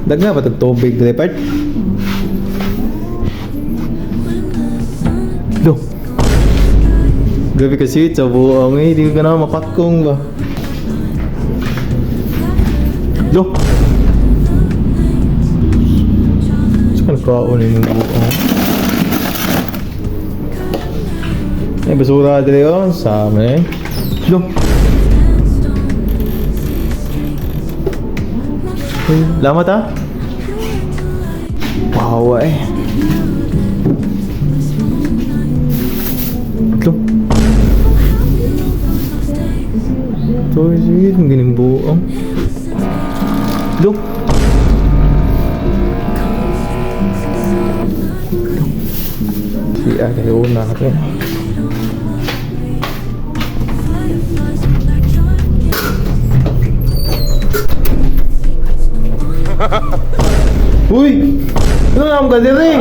Dagna ba itong tubig, Leopard? Lo. Grabe kasi sa buong eh. Di ko na mapakong ba. Lo. Saan kaon yung buong? May basura dito yun. Sa amin eh. Lo. Lamat ah. Wawa eh. Ito. Ito sige. Ang ganing buong. Ito. Siya kayo na natin. Uy! Ano naman ka din eh?